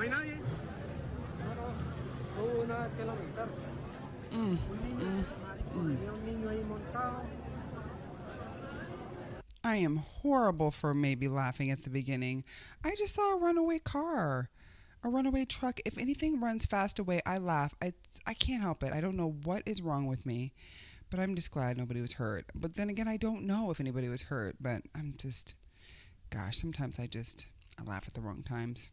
hay nadie. No, no. Hubo una que lo gritaron. Un niño ahí montado. I am horrible for maybe laughing at the beginning. I just saw a runaway car, a runaway truck. If anything runs fast away, I laugh. I can't help it. I don't know what is wrong with me, but I'm just glad nobody was hurt. But then again, I don't know if anybody was hurt, but I'm just, gosh, sometimes I laugh at the wrong times.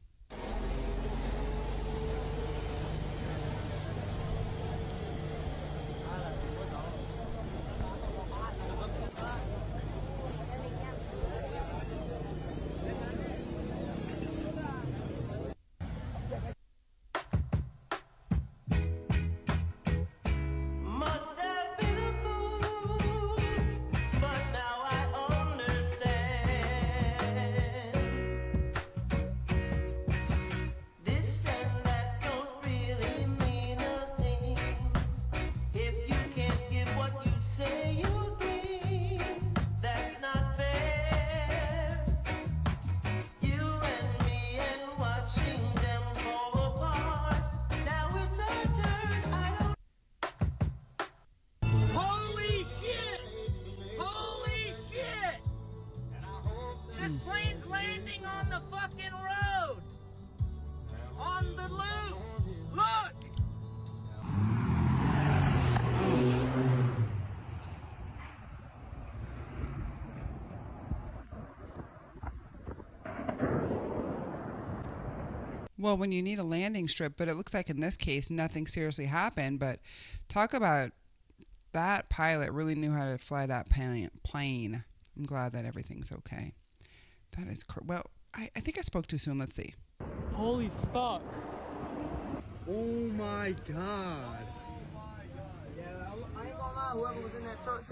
Must have been a fool, but now I understand. This and that don't really mean a thing if you can't give what you say you bring. That's not fair. You and me and watching them fall apart. Now it's our turn. I don't. Holy shit! Holy shit! This plane's landing on the fucking road! On the loop! Look! Well, when you need a landing strip, but it looks like in this case nothing seriously happened. But talk about that pilot really knew how to fly that plane. I'm glad that everything's okay. That is well. I think I spoke too soon. Let's see. Holy fuck. Oh my god. Yeah, I ain't gonna lie, whoever was in that truck.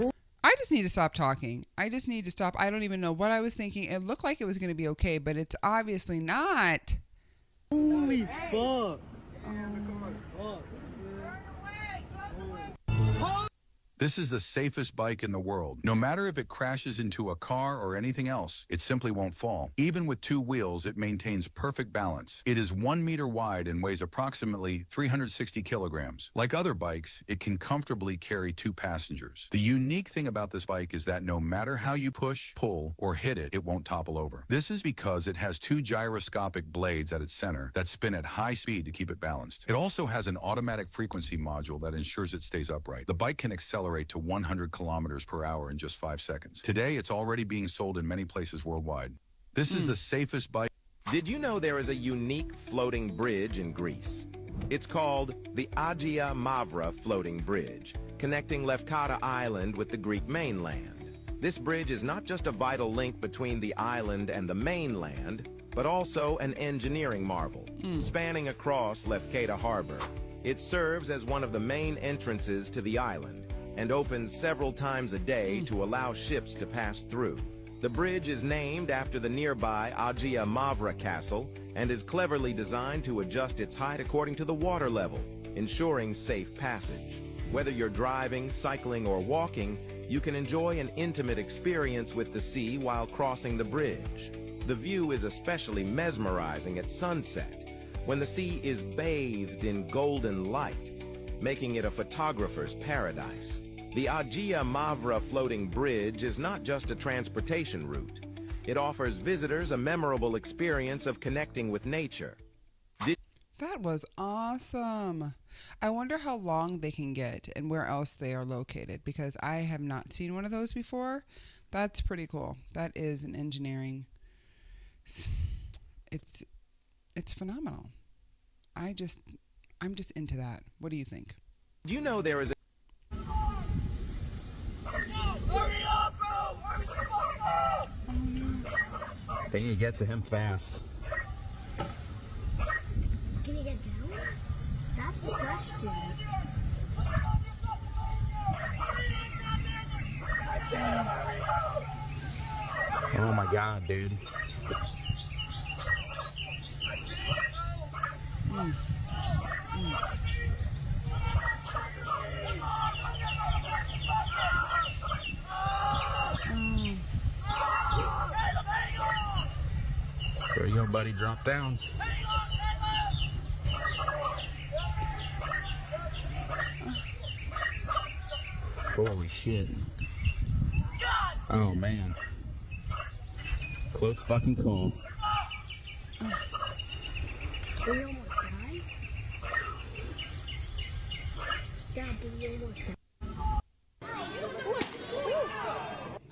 I just need to stop talking. I just need to stop. I don't even know what I was thinking. It looked like it was going to be okay, but it's obviously not. Holy fuck. This is the safest bike in the world. No matter if it crashes into a car or anything else, it simply won't fall. Even with two wheels, it maintains perfect balance. It is 1 meter wide and weighs approximately 360 kilograms. Like other bikes, it can comfortably carry 2 passengers. The unique thing about this bike is that no matter how you push, pull, or hit it, it won't topple over. This is because it has 2 gyroscopic blades at its center that spin at high speed to keep it balanced. It also has an automatic frequency module that ensures it stays upright. The bike can accelerate to 100 kilometers per hour in just 5 seconds. Today, it's already being sold in many places worldwide. This is the safest bike. Did you know there is a unique floating bridge in Greece? It's called the Agia Mavra Floating Bridge, connecting Lefkada Island with the Greek mainland. This bridge is not just a vital link between the island and the mainland, but also an engineering marvel, spanning across Lefkada Harbor. It serves as one of the main entrances to the island and opens several times a day to allow ships to pass through. The bridge is named after the nearby Agia Mavra Castle and is cleverly designed to adjust its height according to the water level, ensuring safe passage. Whether you're driving, cycling, or walking, you can enjoy an intimate experience with the sea while crossing the bridge. The view is especially mesmerizing at sunset, when the sea is bathed in golden light, making it a photographer's paradise. The Agia Mavra Floating Bridge is not just a transportation route. It offers visitors a memorable experience of connecting with nature. That was awesome. I wonder how long they can get and where else they are located, because I have not seen one of those before. That's pretty cool. That is an engineering. It's phenomenal. I'm just into that. What do you think? Do you know there is a They need to get to him fast. Can you get down? That's the question. Oh my god, dude. There you go, buddy. Drop down. Holy shit. Oh man. Close fucking call. We almost died? Dad, did we almost die?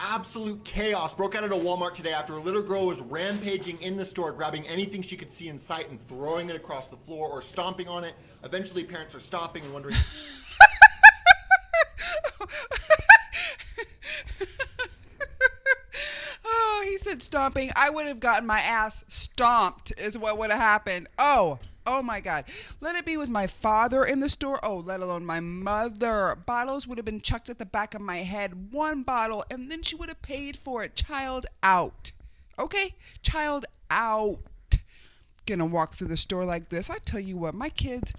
Absolute chaos broke out at a Walmart today after a little girl was rampaging in the store, grabbing anything she could see in sight and throwing it across the floor or stomping on it. Eventually, parents are stopping and wondering... Oh, he said stomping. I would have gotten my ass stomped is what would have happened. Oh my God. Let it be with my father in the store. Oh, let alone my mother. Bottles would have been chucked at the back of my head. One bottle, and then she would have paid for it. Child out. Okay? Child out. Gonna walk through the store like this. I tell you what, my kids,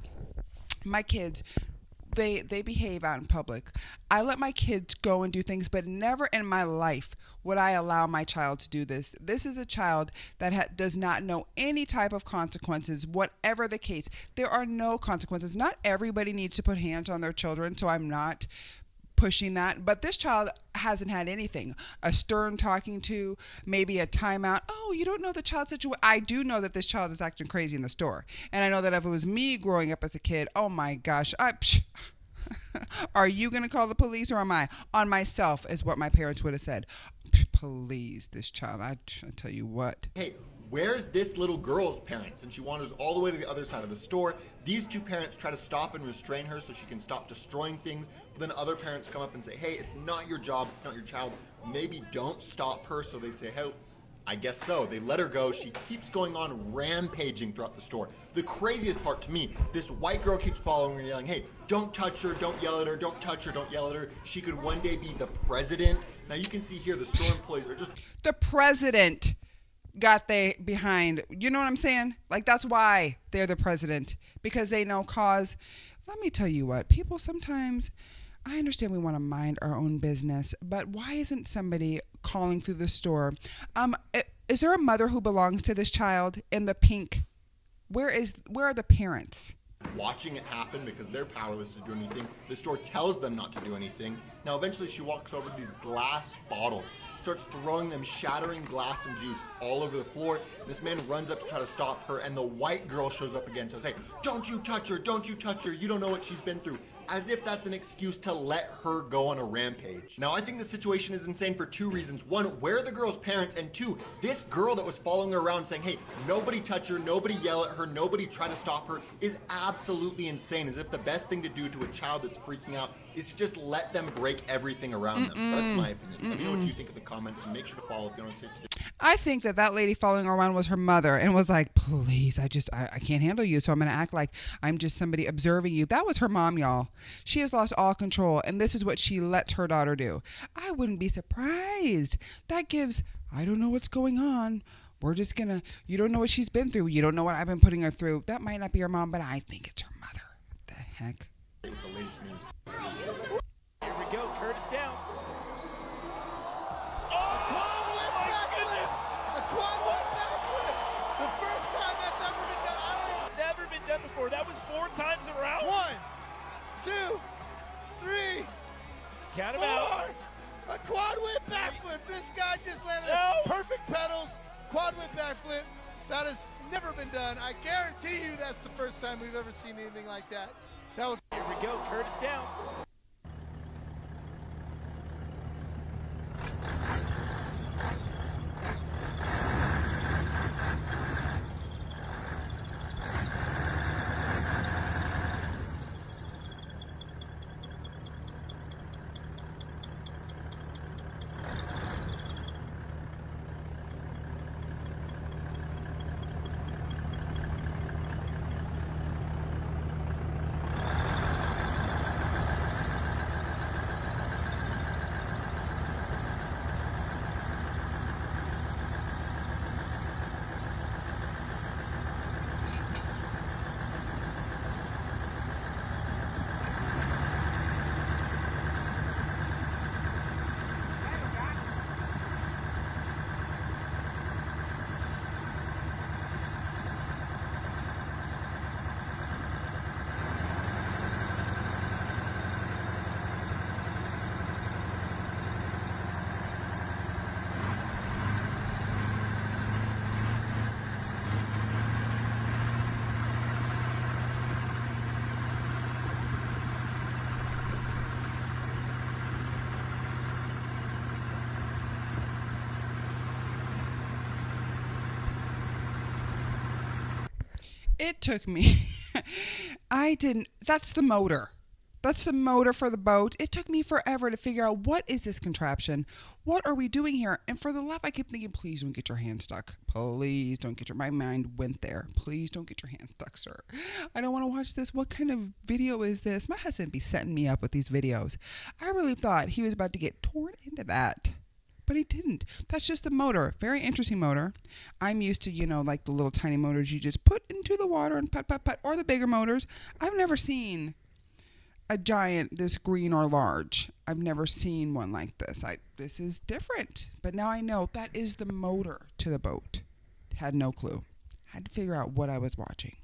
they behave out in public. I let my kids go and do things, but never in my life would I allow my child to do this. This is a child that does not know any type of consequences, whatever the case. There are no consequences. Not everybody needs to put hands on their children, so I'm not pushing that. But this child hasn't had anything. A stern talking to, maybe a timeout. Oh, you don't know the child's situation. I do know that this child is acting crazy in the store. And I know that if it was me growing up as a kid, oh my gosh, are you going to call the police or am I? On myself is what my parents would have said. Please, this child, I tell you what. Hey, where's this little girl's parents? And she wanders all the way to the other side of the store. These two parents try to stop and restrain her so she can stop destroying things. But then other parents come up and say, hey, it's not your job, it's not your child. Maybe don't stop her. So they say, hey, I guess so. They let her go. She keeps going on rampaging throughout the store. The craziest part to me, this white girl keeps following her, yelling, hey, don't touch her, don't yell at her, don't touch her, don't yell at her. She could one day be the president. Now you can see here the store employees are just... The president got they behind. You know what I'm saying? Like, that's why they're the president. Because they know cause. Let me tell you what. People sometimes... I understand we want to mind our own business, but why isn't somebody calling through the store? Is there a mother who belongs to this child in the pink? Where are the parents? Watching it happen because they're powerless to do anything. The store tells them not to do anything. Now eventually she walks over to these glass bottles, starts throwing them, shattering glass and juice all over the floor. This man runs up to try to stop her, and the white girl shows up again, says, hey, don't you touch her, don't you touch her, you don't know what she's been through. As if that's an excuse to let her go on a rampage. Now I think the situation is insane for two reasons. One, where are the girl's parents? And two, this girl that was following her around saying, hey, nobody touch her, nobody yell at her, nobody try to stop her, is absolutely insane. As if the best thing to do to a child that's freaking out is to just let them break everything around them. That's my opinion. Let me know what you think in the comments, and make sure to follow if you want to see it. I think that lady following her around was her mother and was like, please, I can't handle you, so I'm going to act like I'm just somebody observing you. That was her mom, y'all. She has lost all control, and this is what she lets her daughter do. I wouldn't be surprised. That gives, I don't know what's going on. We're just going to, you don't know what she's been through. You don't know what I've been putting her through. That might not be her mom, but I think it's her mother. What the heck? With the latest news. Here we go, Curtis Downs. Before. That was 4 times around. 1, 2, 3, Count 'em 4. out. A quad whip backflip. This guy just landed perfect pedals. Quad whip backflip. That has never been done. I guarantee you that's the first time we've ever seen anything like that. That was. Here we go, Curtis Downs. It took me, that's the motor. That's the motor for the boat. It took me forever to figure out what is this contraption? What are we doing here? And for the life, I kept thinking, please don't get your hand stuck. Please don't get my mind went there. Please don't get your hand stuck, sir. I don't want to watch this. What kind of video is this? My husband be setting me up with these videos. I really thought he was about to get torn into that. But he didn't. That's just the motor. Very interesting motor. I'm used to, like the little tiny motors you just put into the water and put, or the bigger motors. I've never seen a giant this green or large. I've never seen one like this. This is different. But now I know that is the motor to the boat. Had no clue. Had to figure out what I was watching.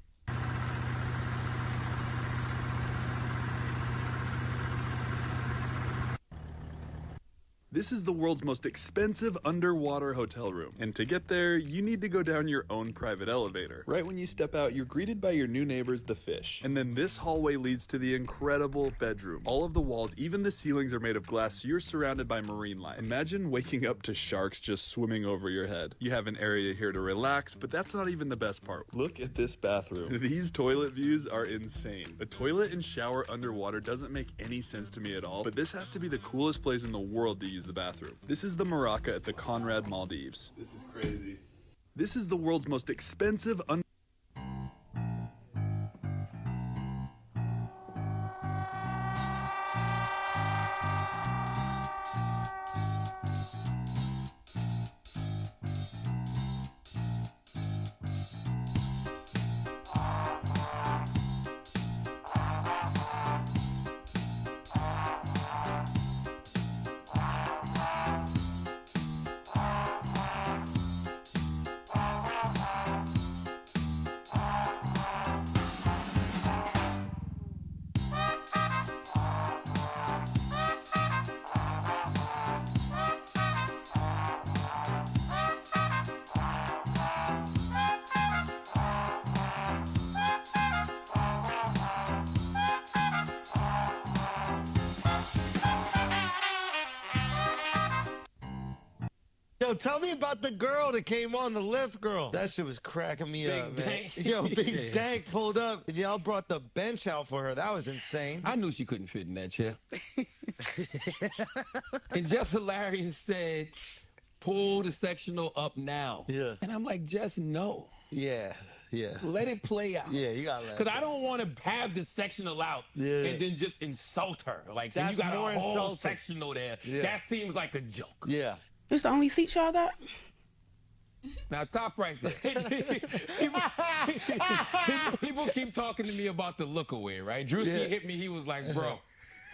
This is the world's most expensive underwater hotel room. And to get there, you need to go down your own private elevator. Right when you step out, you're greeted by your new neighbors, the fish. And then this hallway leads to the incredible bedroom. All of the walls, even the ceilings, are made of glass, so you're surrounded by marine life. Imagine waking up to sharks just swimming over your head. You have an area here to relax, but that's not even the best part. Look at this bathroom. These toilet views are insane. A toilet and shower underwater doesn't make any sense to me at all, but this has to be the coolest place in the world to use the bathroom. This is the Maraca at the Conrad Maldives. This is crazy. This is the world's most expensive Yo, tell me about the girl that came on, the lift girl. That shit was cracking me up, man. Yo, Big Dank pulled up, and y'all brought the bench out for her. That was insane. I knew she couldn't fit in that chair. And Jess Hilarious said, pull the sectional up now. Yeah. And I'm like, Jess, no. Yeah. Let it play out. Yeah, you gotta let it. Because I don't want to have the sectional out and then just insult her. Like, then That's you got more a whole insulting. sectional there. Yeah. That seems like a joke. Yeah. It's the only seat y'all got? Now, stop right there. People keep talking to me about the look away, right? Drewski hit me. He was like, bro,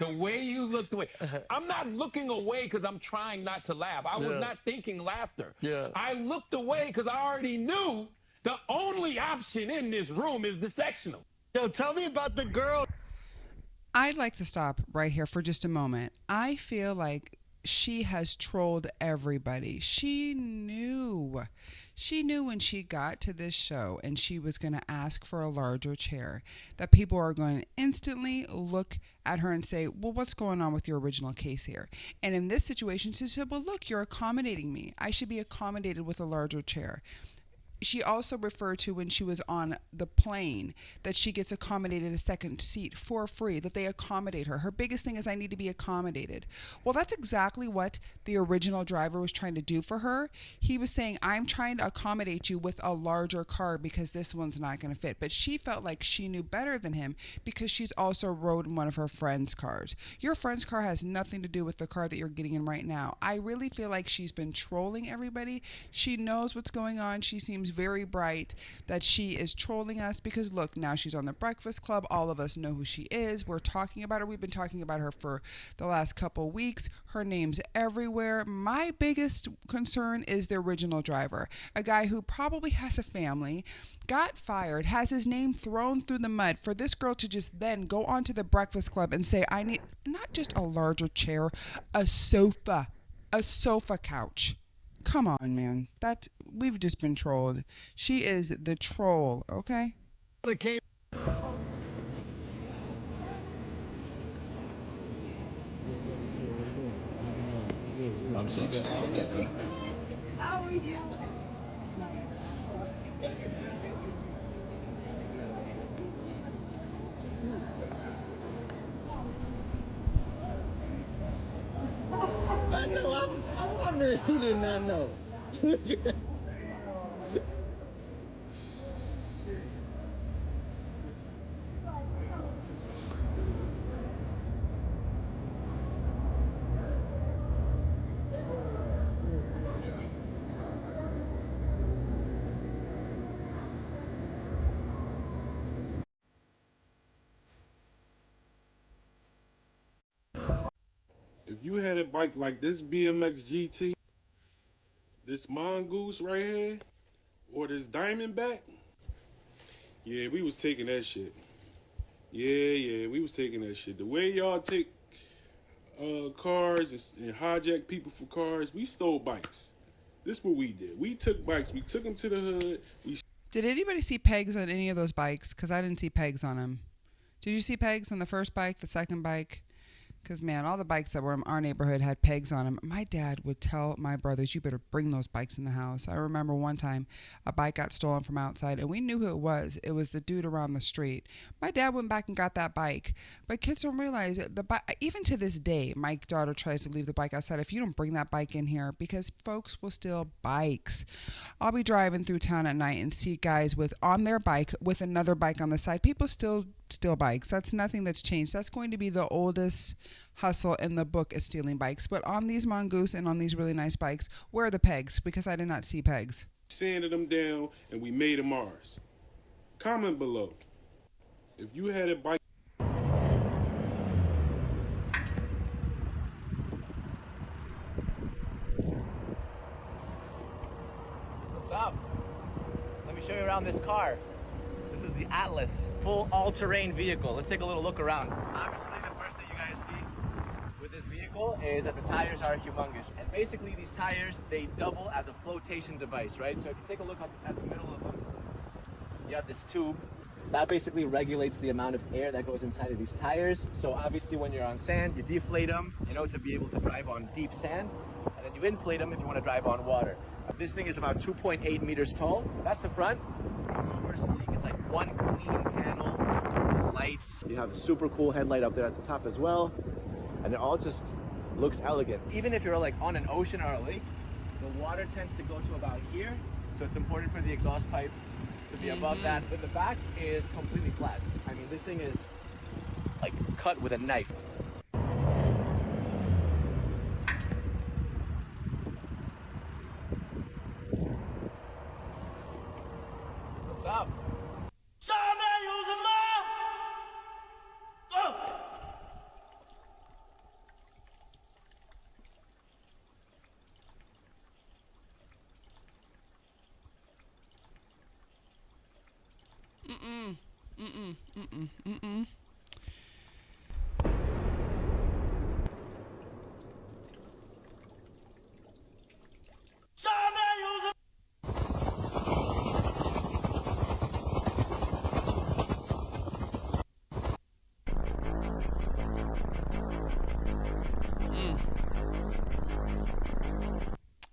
the way you looked away. I'm not looking away because I'm trying not to laugh. I was not thinking laughter. Yeah. I looked away because I already knew the only option in this room is the sectional. Yo, tell me about the girl. I'd like to stop right here for just a moment. I feel like she has trolled everybody. She knew when she got to this show and she was going to ask for a larger chair that people are going to instantly look at her and say, well, what's going on with your original case here? And in this situation, she said, well, look, you're accommodating me. I should be accommodated with a larger chair. She also referred to when she was on the plane that she gets accommodated a second seat for free, that they accommodate her. Her biggest thing is, I need to be accommodated. Well, that's exactly what the original driver was trying to do for her. He was saying, I'm trying to accommodate you with a larger car because this one's not going to fit. But she felt like she knew better than him because she's also rode in one of her friend's cars. Your friend's car has nothing to do with the car that you're getting in right now. I really feel like she's been trolling everybody. She knows what's going on. She seems very bright that she is trolling us because look, now she's on the Breakfast Club. All of us know who she is. We're talking about her. We've been talking about her for the last couple weeks. Her name's everywhere. My biggest concern is the original driver, a guy who probably has a family, got fired, has his name thrown through the mud, for this girl to just then go onto the Breakfast Club and say, I need not just a larger chair, a sofa couch. Come on, man. We've just been trolled. She is the troll, okay? I'm so good. How are you? He did not know. If you had a bike like this BMX GT, this Mongoose right here, or this Diamondback, yeah, we was taking that shit. Yeah, we was taking that shit. The way y'all take cars and hijack people for cars, we stole bikes. This is what we did. We took bikes. We took them to the hood. Did anybody see pegs on any of those bikes? Because I didn't see pegs on them. Did you see pegs on the first bike, the second bike? Because, man, all the bikes that were in our neighborhood had pegs on them. My dad would tell my brothers, you better bring those bikes in the house. I remember one time a bike got stolen from outside, and we knew who it was. It was the dude around the street. My dad went back and got that bike. But kids don't realize, even to this day, my daughter tries to leave the bike outside. If you don't bring that bike in here, because folks will steal bikes. I'll be driving through town at night and see guys on their bike with another bike on the side. People still steal bikes. That's nothing that's changed. That's going to be the oldest hustle in the book, is stealing bikes. But on these Mongoose and on these really nice bikes, where are the pegs? Because I did not see pegs. Sanded them down and we made them ours. Comment below if you had a bike. What's up? Let me show you around this car. This is the Atlas, full all-terrain vehicle. Let's take a little look around. Obviously, the first thing you guys see with this vehicle is that the tires are humongous. And basically, these tires, they double as a flotation device, right? So if you take a look up at the middle of them, you have this tube. That basically regulates the amount of air that goes inside of these tires. So obviously, when you're on sand, you deflate them, to be able to drive on deep sand. And then you inflate them if you want to drive on water. This thing is about 2.8 meters tall. That's the front. Super sleek. It's like one clean panel. Lights. You have a super cool headlight up there at the top as well. And it all just looks elegant. Even if you're like on an ocean or a lake, the water tends to go to about here. So it's important for the exhaust pipe to be above that. But the back is completely flat. I mean, this thing is like cut with a knife. What's up?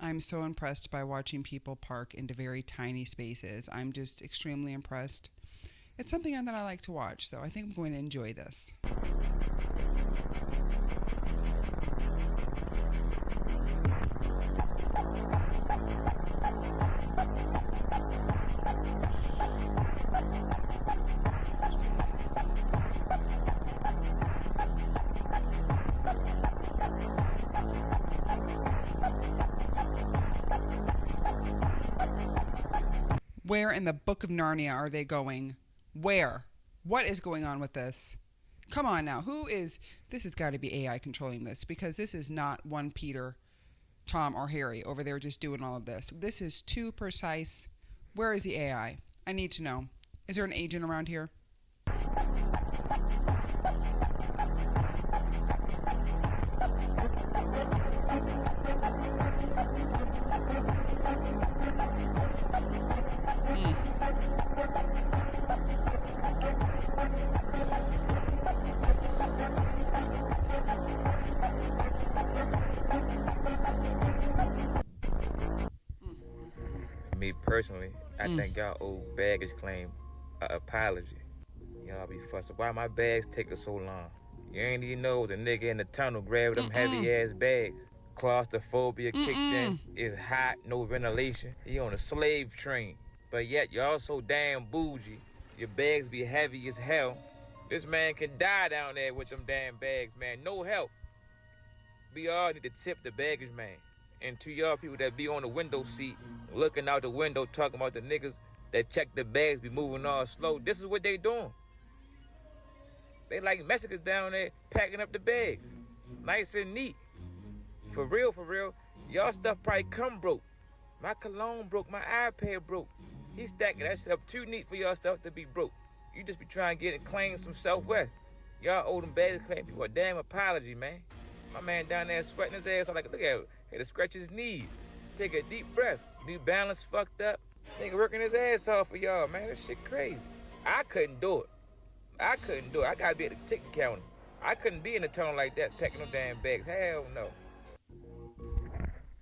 I'm so impressed by watching people park into very tiny spaces. I'm just extremely impressed. It's something that I like to watch, so I think I'm going to enjoy this. Where in the Book of Narnia are they going? Where? What is going on with this? Come on now. This has got to be AI controlling this, because this is not one Peter, Tom, or Harry over there just doing all of this. This is too precise. Where is the AI? I need to know. Is there an agent around here? Me personally, I think y'all owe baggage claim an apology. Y'all be fussing. Why my bags taking so long? You ain't even know the nigga in the tunnel grabbing them heavy ass bags. Claustrophobia kicked in. It's hot, no ventilation. You on a slave train. But yet y'all so damn bougie. Your bags be heavy as hell. This man can die down there with them damn bags, man. No help. We all need to tip the baggage man. And to y'all people that be on the window seat, looking out the window, talking about the niggas that check the bags be moving all slow, this is what they doing. They like Mexicans down there packing up the bags. Nice and neat. For real, y'all stuff probably come broke. My cologne broke, my iPad broke. He stacking that shit up too neat for y'all stuff to be broke. You just be trying to get it claims from Southwest. Y'all owe them bags claim people a damn apology, man. My man down there sweating his ass off like, look at him. Had to scratch his knees. Take a deep breath. New Balance fucked up. Nigga working his ass off for y'all, man. That shit crazy. I couldn't do it. I gotta be at the ticket counter. I couldn't be in the tunnel like that packing them damn bags. Hell no.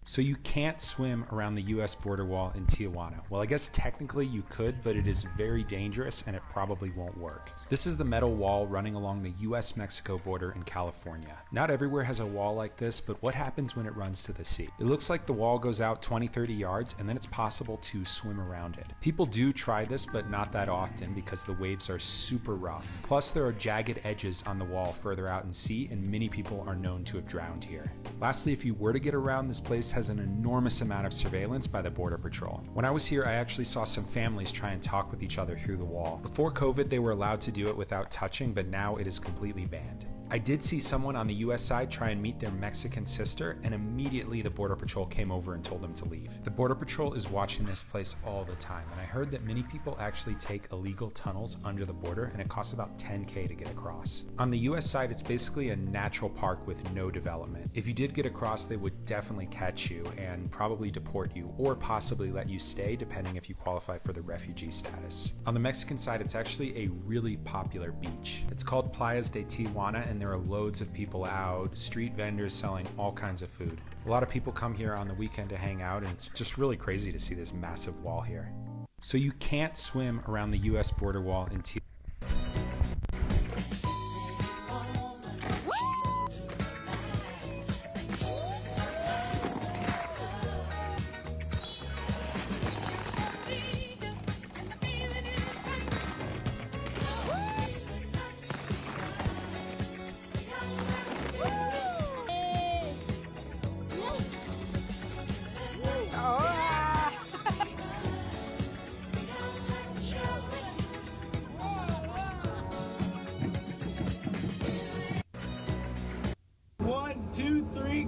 So you can't swim around the U.S. border wall in Tijuana. Well, I guess technically you could, but it is very dangerous and it probably won't work. This is the metal wall running along the U.S.-Mexico border in California. Not everywhere has a wall like this, but what happens when it runs to the sea? It looks like the wall goes out 20-30 yards and then it's possible to swim around it. People do try this, but not that often because the waves are super rough. Plus there are jagged edges on the wall further out in sea and many people are known to have drowned here. Lastly, if you were to get around, this place has an enormous amount of surveillance by the Border Patrol. When I was here, I actually saw some families try and talk with each other through the wall. Before COVID, they were allowed to do it without touching, but now it is completely banned. I did see someone on the US side try and meet their Mexican sister, and immediately the Border Patrol came over and told them to leave. The Border Patrol is watching this place all the time, and I heard that many people actually take illegal tunnels under the border, and it costs about $10K to get across. On the US side, it's basically a natural park with no development. If you did get across, they would definitely catch you and probably deport you, or possibly let you stay, depending if you qualify for the refugee status. On the Mexican side, it's actually a really popular beach. It's called Playas de Tijuana, and there are loads of people out, street vendors selling all kinds of food. A lot of people come here on the weekend to hang out, and it's just really crazy to see this massive wall here. So you can't swim around the US border wall in Tijuana.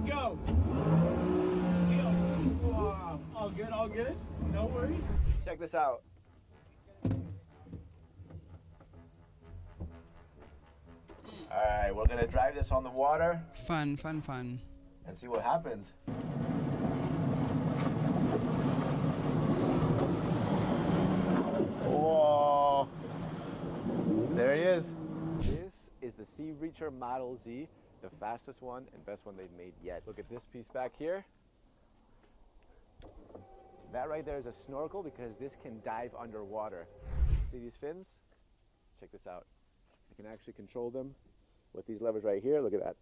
Go. All good. No worries. Check this out. All right, we're gonna drive this on the water. Fun. And see what happens. Whoa. There he is. This is the Sea Reacher Model Z. The fastest one and best one they've made yet. Look at this piece back here. That right there is a snorkel because this can dive underwater. See these fins? Check this out. I can actually control them with these levers right here. Look at that.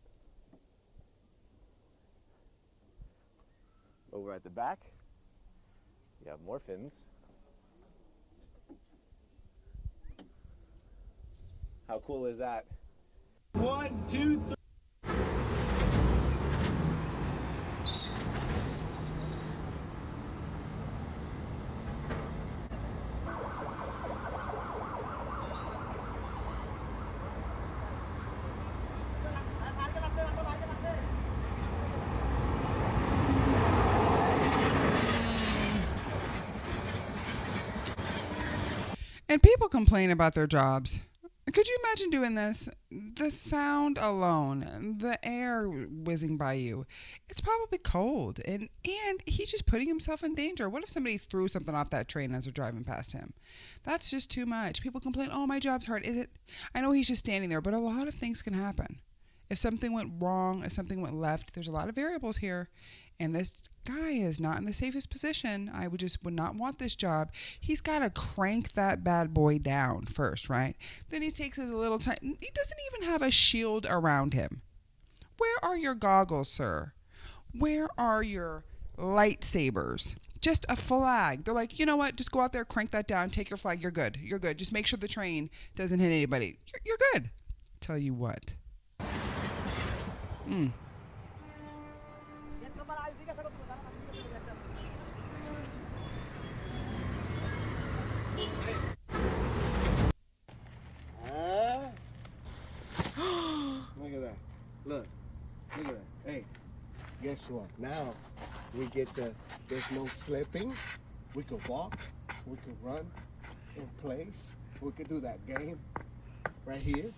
Over at the back, you have more fins. How cool is that? 1, 2, 3. And people complain about their jobs. Could you imagine doing this? The sound alone, the air whizzing by you. It's probably cold. And he's just putting himself in danger. What if somebody threw something off that train as they're driving past him? That's just too much. People complain, oh, my job's hard. Is it? I know he's just standing there, but a lot of things can happen. If something went wrong, if something went left, there's a lot of variables here. And this guy is not in the safest position. I would not want this job. He's got to crank that bad boy down first, right? Then he takes his little time. He doesn't even have a shield around him. Where are your goggles, sir? Where are your lightsabers? Just a flag. They're like, you know what? Just go out there, crank that down, take your flag. You're good. You're good. Just make sure the train doesn't hit anybody. You're good. Tell you what. Look at that. Look at that. Hey, guess what? Now we get there's no slipping. We could walk. We could run in place. We could do that game right here.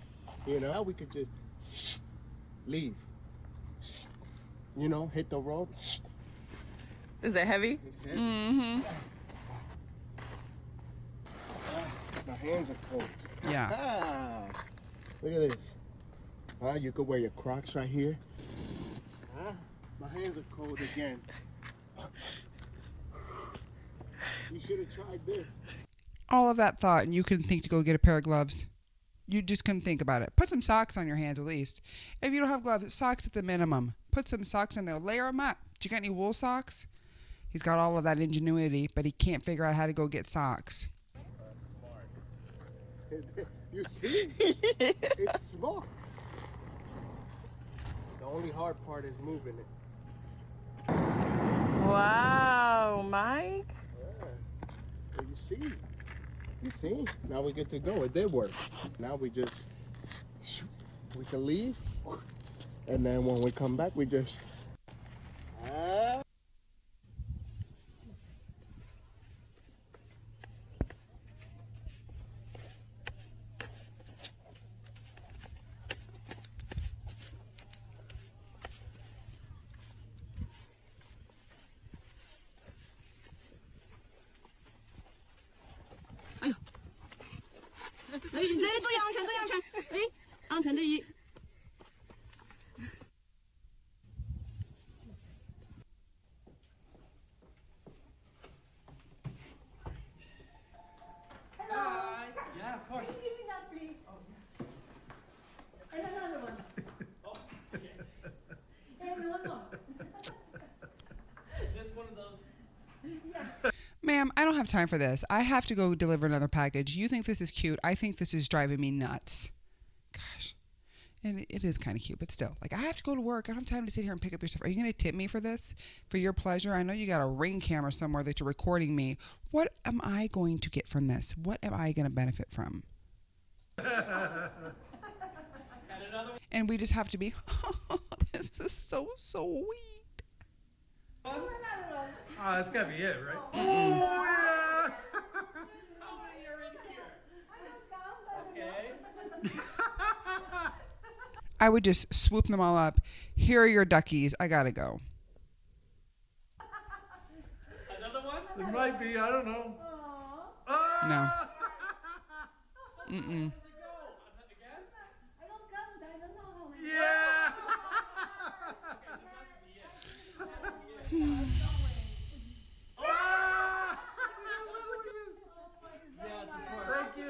You know, we could just leave. You know, hit the road. Is it heavy? It's heavy. My hands are cold. Yeah. Look at this. You could wear your Crocs right here. My hands are cold again. You should have tried this. All of that thought, and you couldn't think to go get a pair of gloves. You just couldn't think about it. Put some socks on your hands at least. If you don't have gloves, socks at the minimum. Put some socks in there. Layer them up. Do you got any wool socks? He's got all of that ingenuity, but he can't figure out how to go get socks. You see? It's small. The only hard part is moving it. Wow, Mike. Yeah. Well, you see? You see? Now we get to go. It did work. Now we can leave. And then when we come back, we just... Yeah, of course. Can you give me that, please? And another one. And one more. Is this one of those? Yeah. Ma'am, I don't have time for this. I have to go deliver another package. You think this is cute. I think this is driving me nuts. Gosh. And it is kind of cute, but still. Like, I have to go to work. I don't have time to sit here and pick up your stuff. Are you going to tip me for this? For your pleasure? I know you got a Ring camera somewhere that you're recording me. What am I going to get from this? What am I going to benefit from? And we just have to be, this is so sweet. Oh, that's gotta be it, right? Mm-mm. Oh, yeah! Okay. I would just swoop them all up. Here are your duckies. I gotta go. Another one? There might be. I don't know. No. Mm-mm. Yeah! Thank you.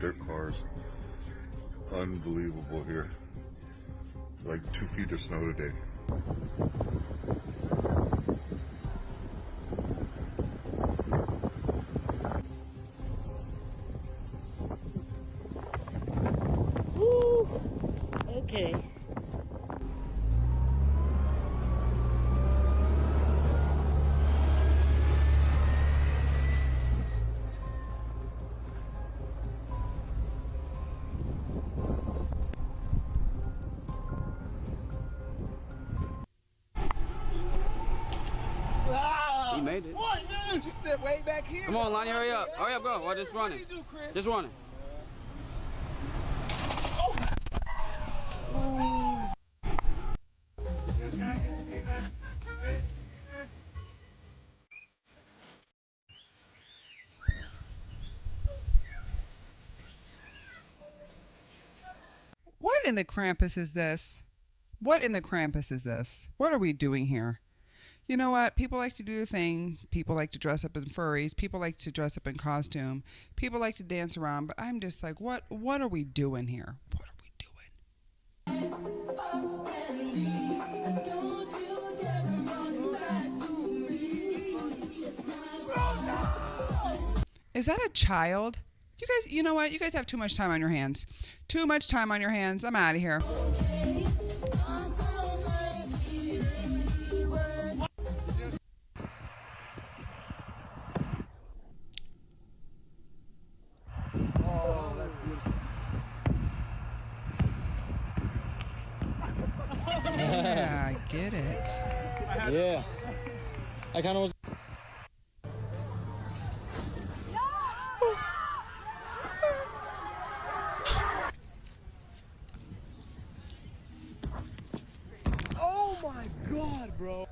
Dirt cars. Unbelievable here. Like 2 feet of snow today. Woo! He made it. You stepped way back here. Come on, Lonnie, hurry up. Hurry up, go. Or just running. Just running. What in the Krampus is this? What in the Krampus is this? What are we doing here? You know what? People like to do the thing. People like to dress up in furries. People like to dress up in costume. People like to dance around. But I'm just like, what are we doing here? What are we doing? Is that a child? You guys, you know what? You guys have too much time on your hands. Too much time on your hands. I'm out of here. Yeah, I get it. Yeah. I kind of was. Oh my god, bro.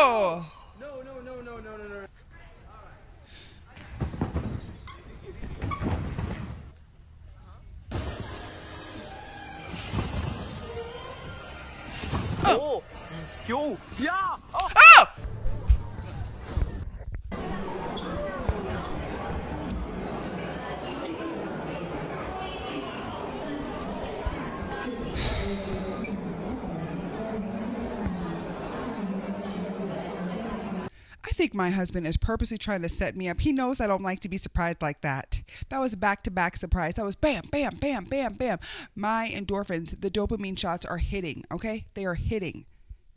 Oh! No. Oh! Yo! Yeah! Oh! Oh! I think my husband is purposely trying to set me up. He knows I don't like to be surprised like that. That was back-to-back surprise. That was bam, bam, bam, bam, bam. My endorphins, the dopamine shots are hitting, okay? They are hitting.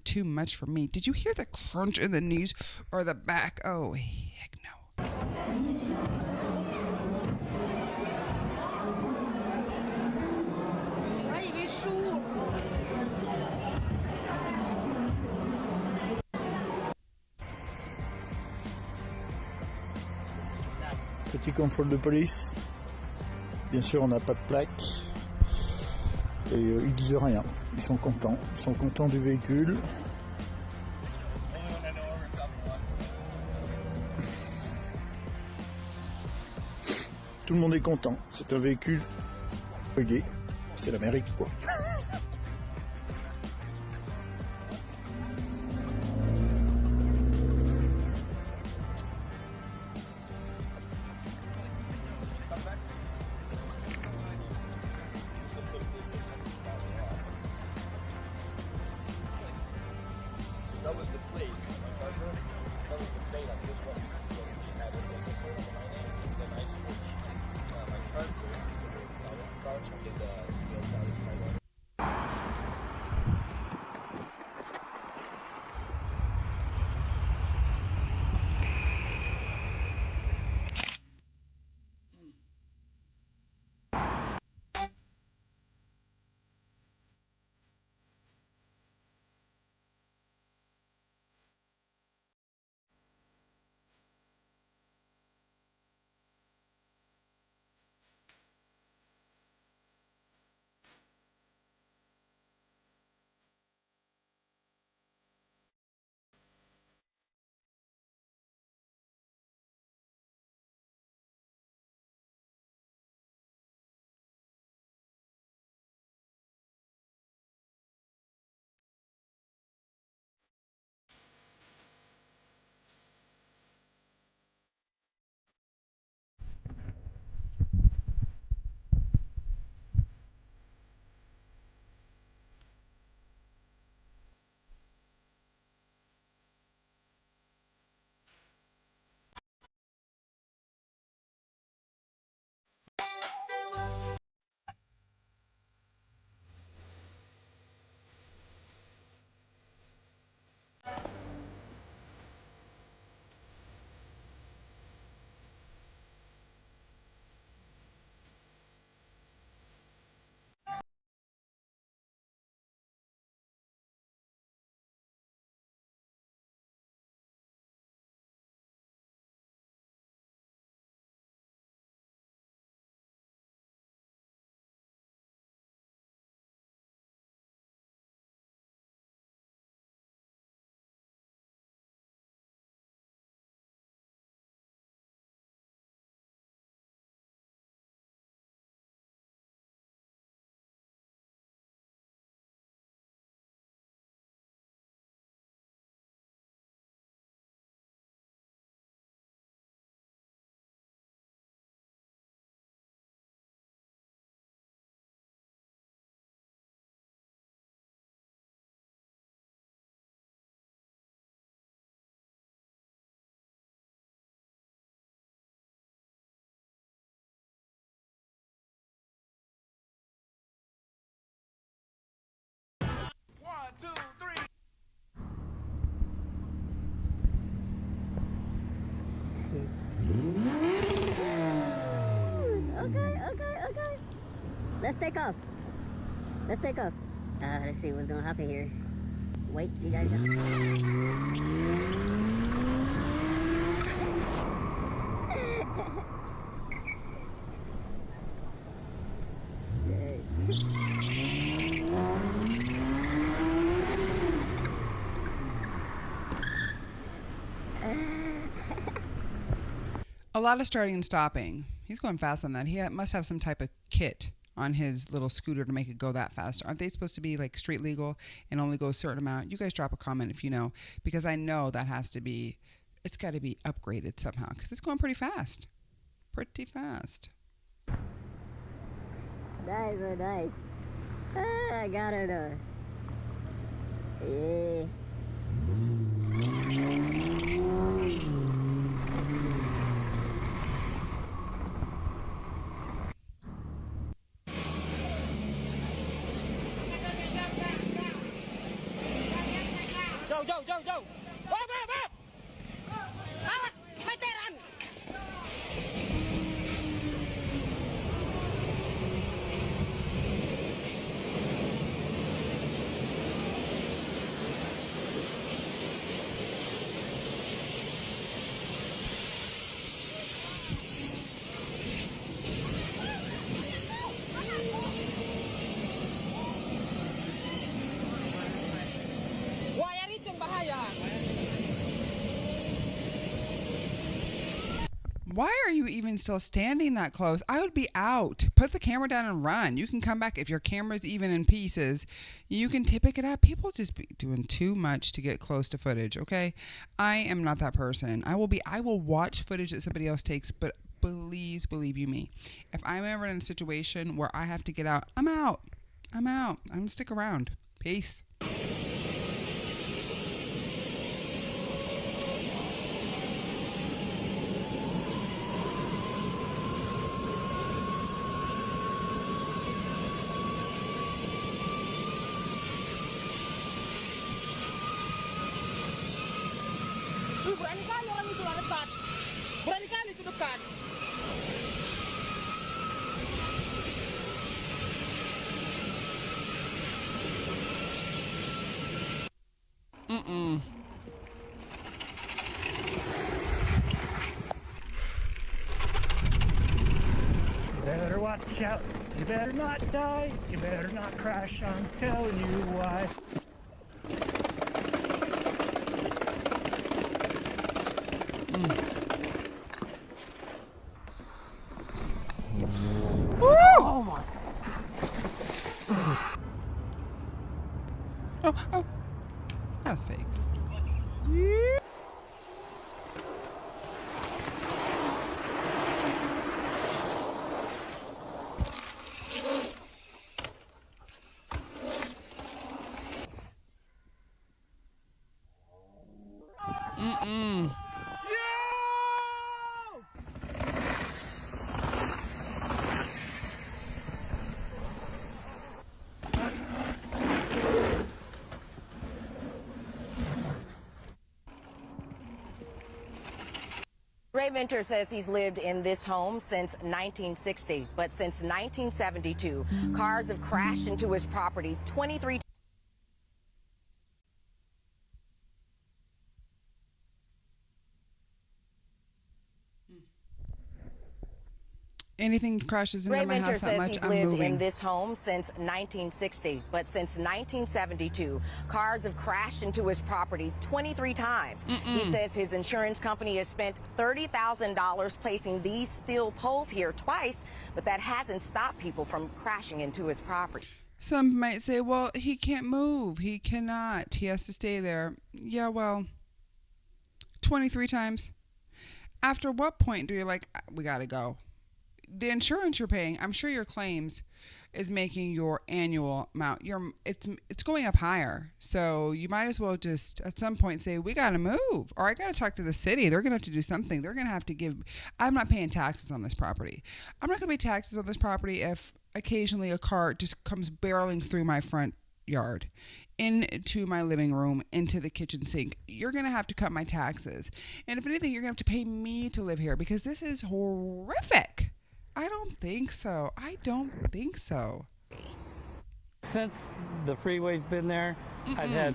Too much for me. Did you hear the crunch in the knees or the back? Oh, heck no. Petit contrôle de police. Bien sûr, on n'a pas de plaque. Et ils disent rien. Ils sont contents. Ils sont contents du véhicule. Tout le monde est content. C'est un véhicule gay. C'est l'Amérique, quoi. That was the plate. That was the plate on this one. So we had it with my name, then I switched my car to my car to get the wheels out of my way. Let's take off. Let's take off. Let's see what's gonna happen here. Wait, you guys. A lot of starting and stopping. He's going fast on that. He must have some type of kit on his little scooter to make it go that fast. Aren't they supposed to be like street legal and only go a certain amount? You guys drop a comment if you know, because I know that has to be, it's got to be upgraded somehow because it's going pretty fast. Pretty fast. Nice, very nice. I got it. Yeah. Jauh. Bab. Awas, veteran. Wah, itu yang bahaya. Why are you even still standing that close? I would be out. Put the camera down and run. You can come back. If your camera's even in pieces, you can pick it up. People just be doing too much to get close to footage, okay? I am not that person. I will watch footage that somebody else takes, but please believe you me. If I'm ever in a situation where I have to get out, I'm out. I'm going to stick around. Peace. Berani kali orang itu lah dekat. Berani kali itu dekat. You better watch out. You better not die. You better not crash. I'm telling you why. Oh my. Oh. That's fake. Ray Minter says he's lived in this home since 1960, but since 1972, cars have crashed into his property 23 times. Anything crashes into Ray my Minter house that says much, he's I'm lived moving. in this home since 1960, but since 1972, cars have crashed into his property 23 times. He says his insurance company has spent $30,000 placing these steel poles here twice, but that hasn't stopped people from crashing into his property. Some might say, well, he can't move. He cannot. He has to stay there. Yeah, well, 23 times. After what point do you like, we got to go? The insurance you're paying, I'm sure your claims is making your annual amount. It's going up higher. So you might as well just at some point say, we got to move, or I got to talk to the city. They're going to have to do something. They're going to have to give, I'm not paying taxes on this property. I'm not going to pay taxes on this property if occasionally a car just comes barreling through my front yard, into my living room, into the kitchen sink. You're going to have to cut my taxes. And if anything, you're going to have to pay me to live here because this is horrific. I don't think so. I don't think so. Since the freeway's been there, I've had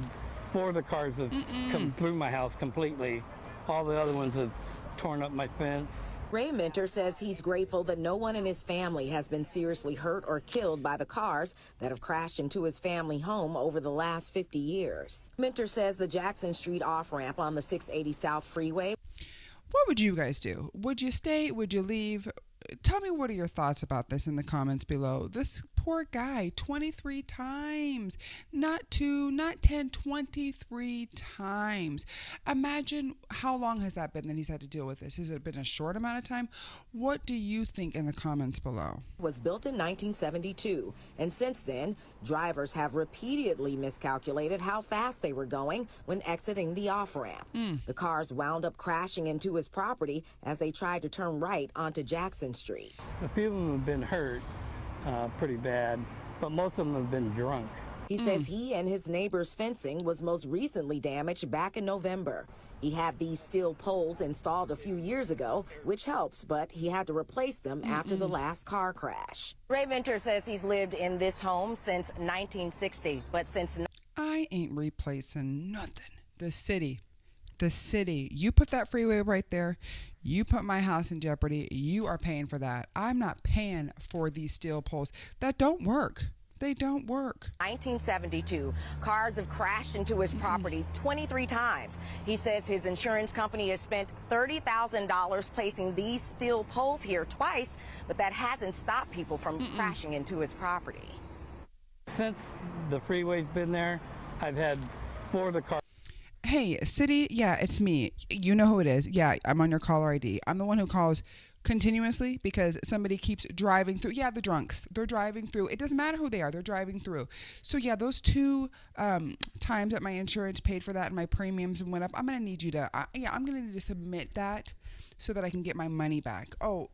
4 of the cars have come through my house completely. All the other ones have torn up my fence. Ray Minter says he's grateful that no one in his family has been seriously hurt or killed by the cars that have crashed into his family home over the last 50 years. Minter says the Jackson Street off-ramp on the 680 South Freeway. What would you guys do? Would you stay? Would you leave? Tell me, what are your thoughts about this in the comments below. This poor guy, 23 times. Not 2, not 10, 23 times. Imagine how long has that been that he's had to deal with this? Has it been a short amount of time? What do you think in the comments below? Was built in 1972, and since then, drivers have repeatedly miscalculated how fast they were going when exiting the off-ramp. The cars wound up crashing into his property as they tried to turn right onto Jackson Street. A few of them have been hurt pretty bad, but most of them have been drunk. He says he and his neighbor's fencing was most recently damaged back in November. He had these steel poles installed a few years ago, which helps, but he had to replace them after the last car crash. Ray Minter says he's lived in this home since 1960, but since... I ain't replacing nothing. The city. You put that freeway right there. You put my house in jeopardy. You are paying for that. I'm not paying for these steel poles that don't work. They don't work. 1972, cars have crashed into his property 23 times. He says his insurance company has spent $30,000 placing these steel poles here twice, but that hasn't stopped people from crashing into his property. Since the freeway's been there, I've had 4 of the cars. Hey, city, yeah, it's me. You know who it is. Yeah, I'm on your caller ID. I'm the one who calls continuously because somebody keeps driving through. Yeah, the drunks. They're driving through. It doesn't matter who they are. They're driving through. So, yeah, those 2 times that my insurance paid for that and my premiums went up, I'm going to need you to, I'm going to need to submit that so that I can get my money back. Oh,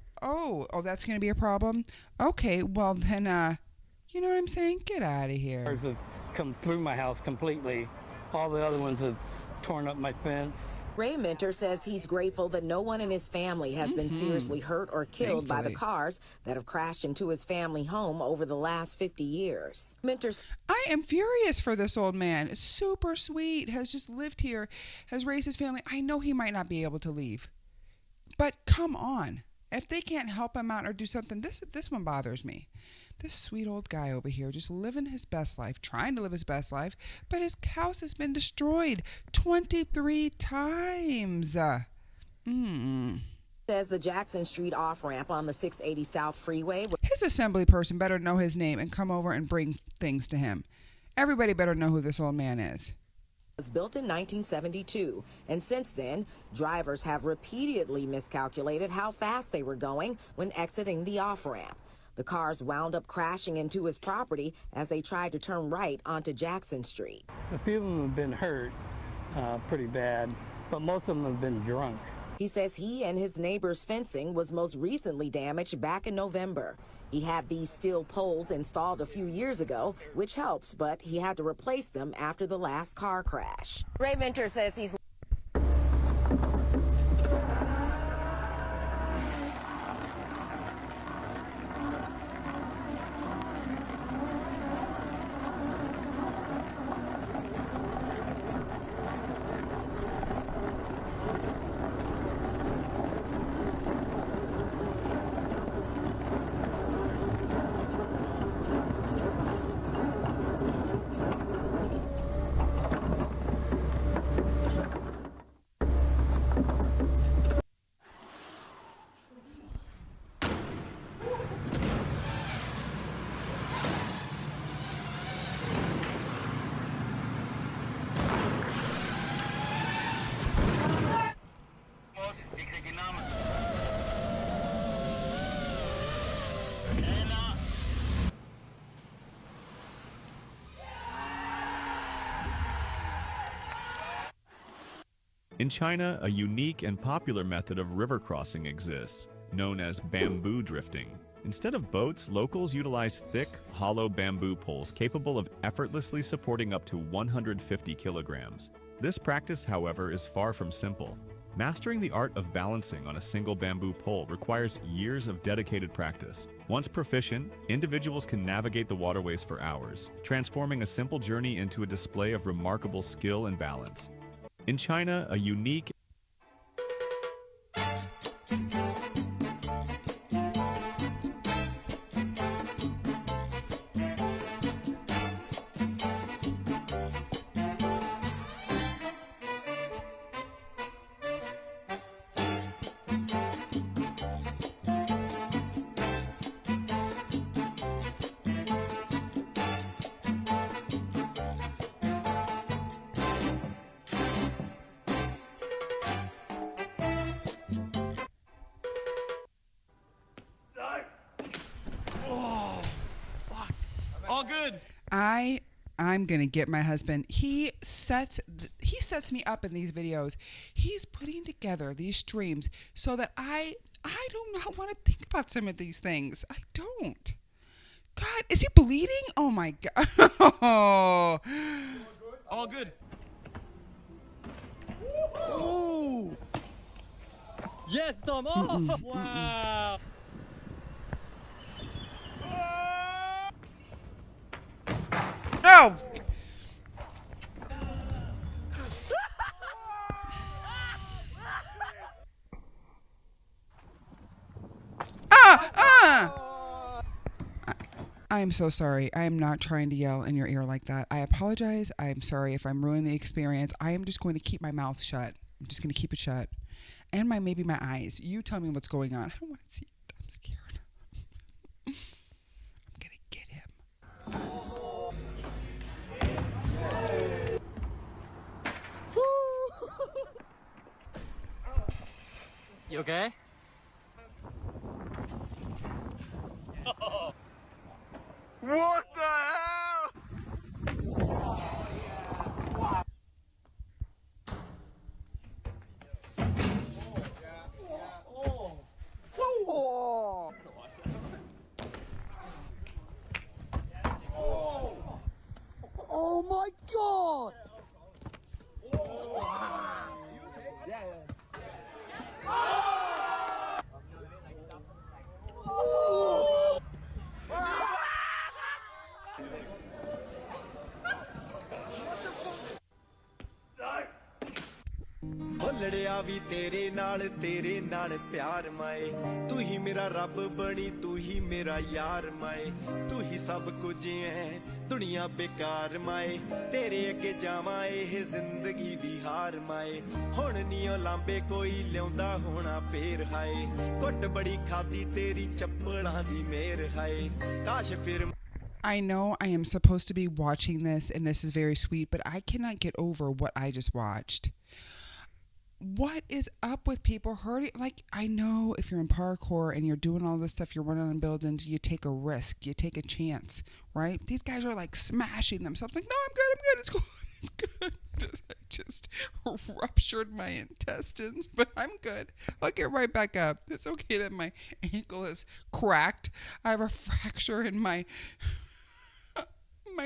that's going to be a problem? Okay, well, then, you know what I'm saying? Get out of here. Cars have come through my house completely. All the other ones have torn up my fence. Ray Minter says he's grateful that no one in his family has been seriously hurt or killed by the cars that have crashed into his family home over the last 50 years. I am furious for this old man. Super sweet, has just lived here, has raised his family. I know he might not be able to leave, but come on. If they can't help him out or do something, this one bothers me. This sweet old guy over here just living his best life, trying to live his best life, but his house has been destroyed 23 times. Says the Jackson Street off-ramp on the 680 South Freeway. His assembly person better know his name and come over and bring things to him. Everybody better know who this old man is. Was built in 1972, and since then, drivers have repeatedly miscalculated how fast they were going when exiting the off-ramp. The cars wound up crashing into his property as they tried to turn right onto Jackson Street. A few of them have been hurt pretty bad, but most of them have been drunk. He says he and his neighbor's fencing was most recently damaged back in November. He had these steel poles installed a few years ago, which helps, but he had to replace them after the last car crash. Ray Minter says he's In China, a unique and popular method of river crossing exists, known as bamboo drifting. Instead of boats, locals utilize thick, hollow bamboo poles capable of effortlessly supporting up to 150 kilograms. This practice, however, is far from simple. Mastering the art of balancing on a single bamboo pole requires years of dedicated practice. Once proficient, individuals can navigate the waterways for hours, transforming a simple journey into a display of remarkable skill and balance. In China, a unique All good. I'm gonna get my husband. He sets me up in these videos. He's putting together these streams so that I do not want to think about some of these things. I don't. God, is he bleeding? Oh my God. All good. Ooh. Yes, Tom. Oh, wow. No. I'm so sorry. I am not trying to yell in your ear like that. I apologize. I'm sorry if I'm ruining the experience. I am just going to keep my mouth shut. I'm just going to keep it shut. And maybe my eyes. You tell me what's going on. I don't want to see it. I'm scared. I'm going to get him. You okay? What the hell? Oh my God! ਲੜਿਆ ਵੀ ਤੇਰੇ ਨਾਲ ਪਿਆਰ ਮਾਏ ਤੂੰ ਹੀ ਮੇਰਾ ਰੱਬ ਬਣੀ ਤੂੰ ਹੀ ਮੇਰਾ ਯਾਰ ਮਾਏ ਤੂੰ ਹੀ ਸਭ ਕੁਝ ਐ ਦੁਨੀਆ ਬੇਕਾਰ ਮਾਏ ਤੇਰੇ ਅੱਗੇ ਜਾਵਾਂ ਇਹ ਜ਼ਿੰਦਗੀ ਵੀ ਹਾਰ ਮਾਏ ਹੁਣ ਨੀ ਉਹ ਲਾਂਬੇ ਕੋਈ ਲਿਆਉਂਦਾ ਹੋਣਾ ਫੇਰ ਹਾਏ ਕੁੱਟ ਬੜੀ ਖਾਦੀ ਤੇਰੀ ਚੱਪਲਾਂ ਦੀ ਮੇਰ ਹਾਏ ਕਾਸ਼ ਫਿਰ I know I am supposed to be watching this and this is very sweet, but I cannot get over what I just watched. What is up with people hurting? Like, I know if you're in parkour and you're doing all this stuff, you're running on buildings, you take a risk, you take a chance, right? These guys are like smashing themselves. Like, no, I'm good, it's cool, it's good. I just ruptured my intestines, but I'm good. I'll get right back up. It's okay that my ankle is cracked. I have a fracture in my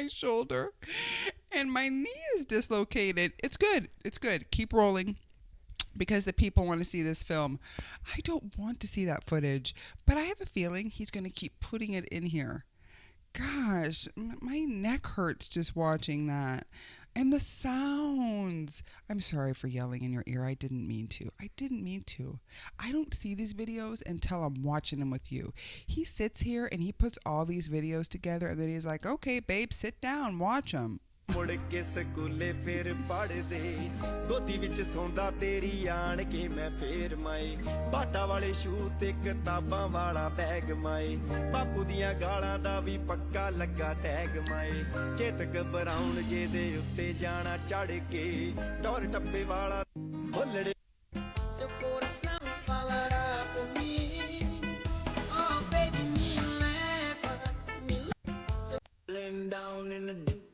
shoulder and my knee is dislocated. It's good. It's good. Keep rolling. Because the people want to see this film. I don't want to see that footage, but I have a feeling he's going to keep putting it in here. Gosh, my neck hurts just watching that. And the sounds. I'm sorry for yelling in your ear. I didn't mean to. I don't see these videos until I'm watching them with you. He sits here and he puts all these videos together and then he's like, okay, babe, sit down, watch them. ਮੁੜ ਕੇ ਸਕੂਲੇ ਫੇਰ ਪੜਦੇ ਗੋਦੀ ਵਿੱਚ ਸੌਂਦਾ ਤੇਰੀ ਆਣ ਕੇ ਮੈਂ ਫੇਰ ਮਾਏ ਬਾਟਾ ਵਾਲੇ ਸ਼ੂ ਤੇ ਕਿਤਾਬਾਂ ਵਾਲਾ ਬੈਗ ਮਾਏ ਬਾਪੂ ਦੀਆਂ ਗਾਲਾਂ ਦਾ ਵੀ ਪੱਕਾ ਲੱਗਾ ਟੈਗ ਮਾਏ ਚੇਤਕ ਬਰਾਉਨ ਜੇ ਦੇ ਉੱਤੇ ਜਾਣਾ ਚੜ ਕੇ ਟੌਰ ਟੱਪੇ ਵਾਲਾ ਭੁੱਲੜੇ Seu coração falará por mim. Oh, baby, me leva, me leva. Laying down in the deep.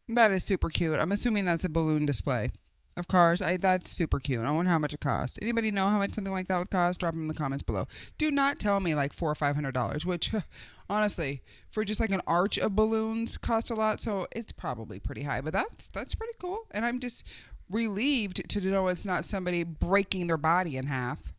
That is super cute. I'm assuming that's a balloon display of cars. That's super cute. I wonder how much it cost. Anybody know how much something like that would cost? Drop them in the comments below. Do not tell me like $400 or $500, which honestly, for just like an arch of balloons costs a lot. So it's probably pretty high, but that's pretty cool. And I'm just relieved to know it's not somebody breaking their body in half.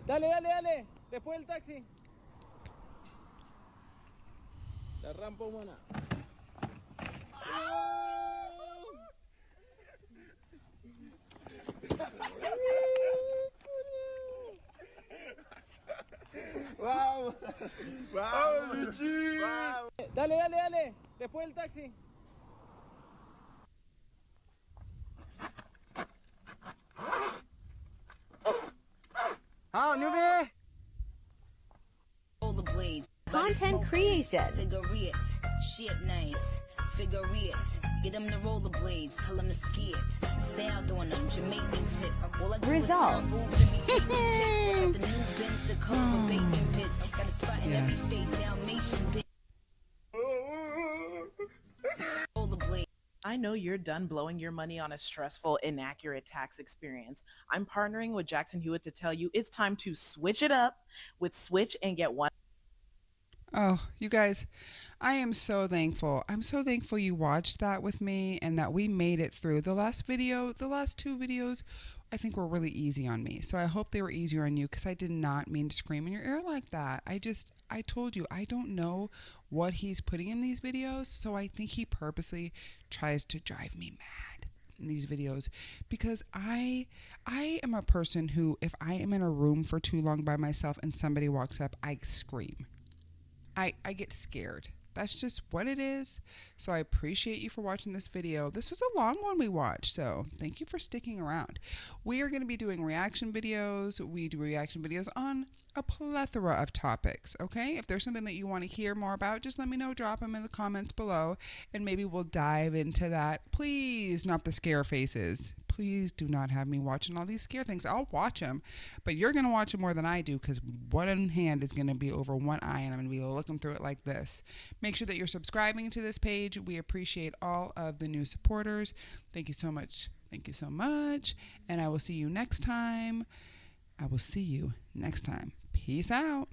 Dale, dale, dale. Después del taxi. La rampa humana. Wow. Wow. Wow. Dale, dale, dale. Después del taxi. Oh, newbie. Rollerblades. Content creation. Cigarette. Shit nice. Figure it. Get them the rollerblades. Tell them to ski it. Stay out doing them. Jamaican tip. All I do Results. is boobs and be taking pics. Without the new bins to cover bacon pits. Got a spot in every state. Dalmatian bitch. Rollerblades. I know you're done blowing your money on a stressful, inaccurate tax experience. I'm partnering with Jackson Hewitt to tell you it's time to switch it up with Switch and get one. Oh, you guys, I am so thankful. I'm so thankful you watched that with me and that we made it through. The last video, the last two videos, I think were really easy on me. So I hope they were easier on you because I did not mean to scream in your ear like that. I told you, I don't know what he's putting in these videos. So I think he purposely tries to drive me mad in these videos because I am a person who, if I am in a room for too long by myself and somebody walks up, I scream. I get scared. That's just what it is. So I appreciate you for watching this video. This was a long one we watched, so thank you for sticking around. We are going to be doing reaction videos. We do reaction videos on a plethora of topics, okay? If there's something that you want to hear more about, just let me know. Drop them in the comments below, and maybe we'll dive into that. Please, not the scare faces. Please do not have me watching all these scare things. I'll watch them, but you're going to watch them more than I do because one hand is going to be over one eye, and I'm going to be looking through it like this. Make sure that you're subscribing to this page. We appreciate all of the new supporters. Thank you so much. Thank you so much, and I will see you next time. I will see you next time. Peace out.